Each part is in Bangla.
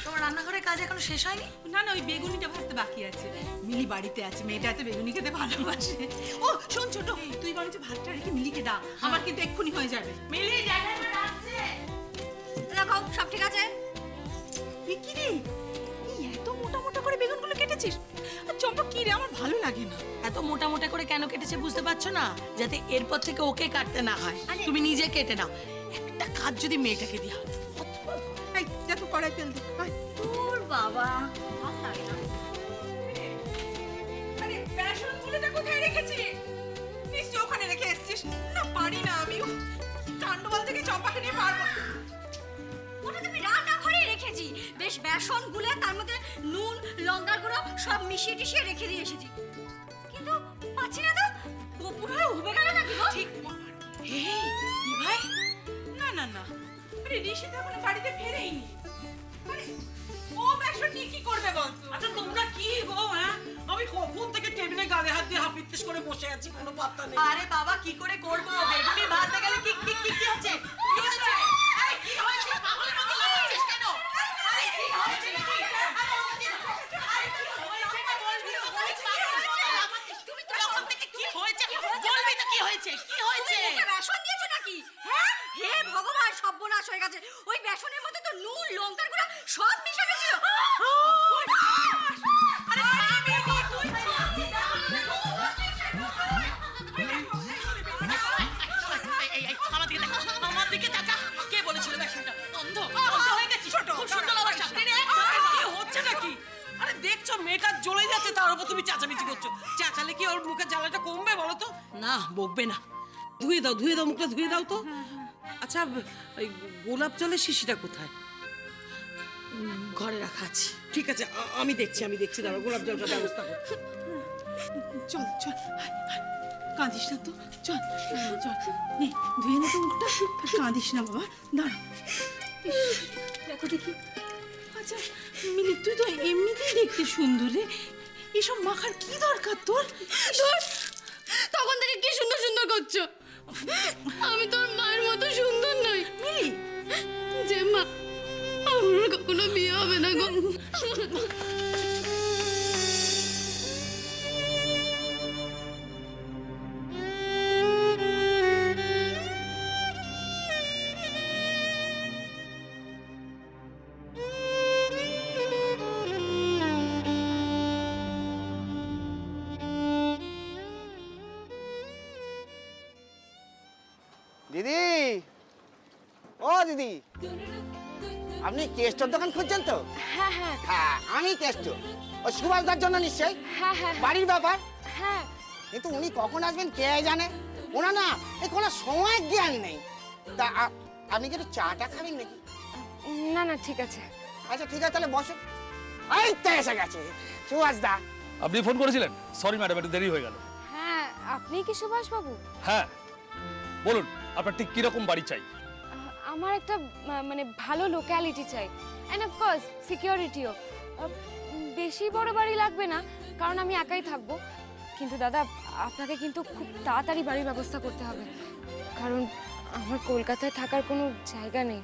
তোমার রান্নাঘরের কাজ এখনো শেষ হয়নি? না না, ওই বেগুনিটা ভাজতে বাকি আছে। মিলি বাড়িতে আছে, মেয়েটা এত বেগুনি খেতে ভালোবাসে। ও শোন ছোট, তুই বরঞ্চ ভাতটা রেখে মিলিকে দাও, আমার কিন্তু এক্ষুনি হয়ে যাবে। মিলি দেখো সব ঠিক আছে। কি রে, এই এত মোটা মোটা করে বেগুনগুলো কেটেছিস? আর চম্পা কি রে, আমার ভালো লাগে না। এত মোটা মোটা করে কেন কেটেছে বুঝতে পারছো না? যাতে এরপর থেকে ওকে কাটতে না হয়, তুমি নিজে কেটে নাও। একটা কাজ যদি মেয়েটাকে দিয়া হয়। এই যা তো কড়াই তেল দে। তোর বাবা ভালো লাগে না। আরে বেসনগুলোটা কোথায় রেখেছিস? নিশ্চয় ওখানে রেখে এসেছিস। না পারি না আমি, কাণ্ডবল থেকে চম্পাকে নিয়ে পারবো। ওটা তুমি রান্নাঘরে রেখেছি, বেশ বেসন গুলে তার মধ্যে নুন লঙ্কার গুঁড়ো সব মিশিয়ে টিশিয়ে রেখে দিয়ে এসেছি, কিন্তু পাচ্ছি না তো। কপুর হয়ে উবে গেল নাকি গো? ঠিক। এই দি ভাই, না না না, আরে ঋষি তো এখনো বাড়িতে ফেরেইনি। আরে ও বেসন নিয়ে কি করবে বলতো? আচ্ছা তোমরা কি গো? হ্যাঁ, আমি কখন থেকে টেবিলে গালে হাত দিয়ে হাপিত্তিস করে বসে আছি, কোনো পাত্তা নেই। আরে বাবা কি করে করবো, বেগুনি ভাজতে গেলে কি কি কি কি হচ্ছে? কি হচ্ছে? এই কি হয়েছে? পাগলের মতো লাফাচ্ছিস কেন? আরে কি হয়েছে নাকি? আরে কি হয়েছে না বলবি তো? বলেছি পাগলের মতো লাফাচ্ছিস। তুমি তো তখন থেকে কি হয়েছে বলবি তো? কি হয়েছে? কি হয়েছে? তুমি বেসন দিয়েছো নাকি? হ্যাঁ? হে ভগবান, সর্বনাশ হয়ে গেছে। ওই বেসনের মধ্যে তো নুন লঙ্কার গুঁড়ো সব মিশানো ছিল। আরে আমি তুই আমার দিকে তাকা। কে বলেছিল বেসনটা অন্ধ? অন্ধ হয়ে গেছিস? ছোট খুব সুন্দর আবার সামনে রে। কি হচ্ছে নাকি? আরে দেখছো মেয়েটা জ্বলে যাচ্ছে, তার উপর তুমি চেঁচামেচি করছো। চেঁচালে কি ওর মুখের জ্বালাটা কমবে বলো তো? না, বকবে না। ধুয়ে দাও, ধুয়ে দাও, মুখটা ধুয়ে দাও তো। আচ্ছা, ওই গোলাপ জলের শিশিটা কোথায়? ঘরে রাখা আছে। ঠিক আছে, আমি দেখছি দাঁড়াও, গোলাপ জলটা ব্যবস্থা করছি। চল চল, কাঁদিস না তো, চল চল, নে ধুয়ে নে তো মুখটা। কাঁদিস না বাবা, দাঁড়া। দেখো দেখি। আচ্ছা মিলি, তুই তো এমনিতেই দেখতে সুন্দর রে, এসব মাখার কি দরকার তোর? তখন থেকে কি সুন্দর সুন্দর করছো? আমি তোর মায়ের মতো সুন্দর নই মিলি, যে মা আমার কখনো বিয়ে হবে না গো। দিদি, ও দিদি, আপনি কেস্টোর দোকান খুঁজছেন তো? হ্যাঁ হ্যাঁ হ্যাঁ, আমি কেস্টো। ওই সুভাষদার জন্য নিশ্চয়ই হ্যাঁ হ্যাঁ বাড়ির ব্যাপার। হ্যাঁ। কিন্তু উনি কখন আসবেন কে জানে। ওনা না এই কোনো সময় জ্ঞান নেই। তা আপনি কি একটু চাটা খাবেন নাকি? না না ঠিক আছে। আচ্ছা ঠিক আছে, তাহলে বসো। এই তো এসে গেছে সুভাষদা। আপনি ফোন করেছিলেন? সরি ম্যাডাম, একটু দেরি হয়ে গেল। হ্যাঁ, আপনি কি সুভাষ বাবু? হ্যাঁ বলুন, আপনার ঠিক কিরকম বাড়ি চাই? আমার একটা মানে ভালো লোক্যালিটি চাই, এন্ড অফ কোর্স সিকিউরিটিও। বেশি বড় বাড়ি লাগবে না, কারণ আমি একাই থাকবো। কিন্তু দাদা, আপনাকে কিন্তু খুব তাড়াতাড়ি বাড়ির ব্যবস্থা করতে হবে, কারণ আমার কলকাতায় থাকার কোনো জায়গা নেই।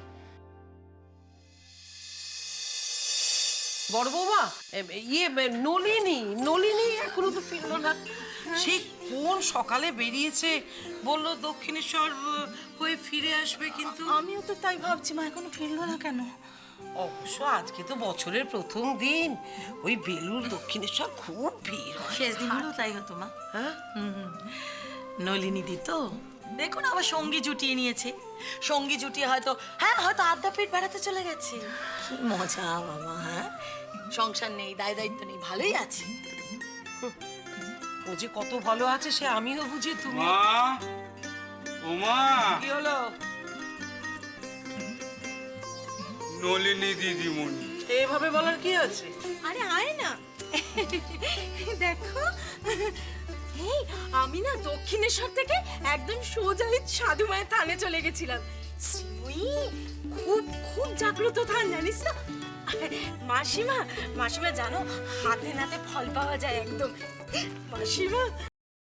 বড় বৌমা, নলিনী এখনো তো ফিরলো না। সেই কোন সকালে বেরিয়েছে, বললো দক্ষিণেশ্বর হয়ে ফিরে আসবে, কিন্তু আমিও তো তাই ভাবছি, মা এখনো ফিরলো না কেন? অবশ্য আজকে তো বছরের প্রথম দিন, ওই বেলুর দক্ষিণেশ্বর খুব ভিড় হয়। শেষ দিনগুলো তাই হতো মা। হ্যাঁ, নলিনী দি তো দেখুন আবার সঙ্গী জুটিয়ে নিয়েছে। সঙ্গী জুটিয়ে হয়তো হয়তো আদ্যাপীঠ বেড়াতে চলে গেছে। কি মজা বাবা। হ্যাঁ, সংসার নেই, দায় দায়িত্ব নেই, ভালোই আছে। ও যে কত ভালো আছে সে আমিও বুঝি, তুমি মা, ও মা, কি হলো? নলিনী দিদিমণি। এভাবে বলার কি আছে? আরে আয় না, দেখো। এই আমি না দক্ষিণেশ্বর থেকে একদম সোজা ওই সাধু মায়ের থানে চলে গেছিলাম। খুব খুব জাগ্রত থান, জানিস তো? মাসিমা, মাসিমা জানো, হাতে নাতে ফল পাওয়া যায় একদম। মাসিমা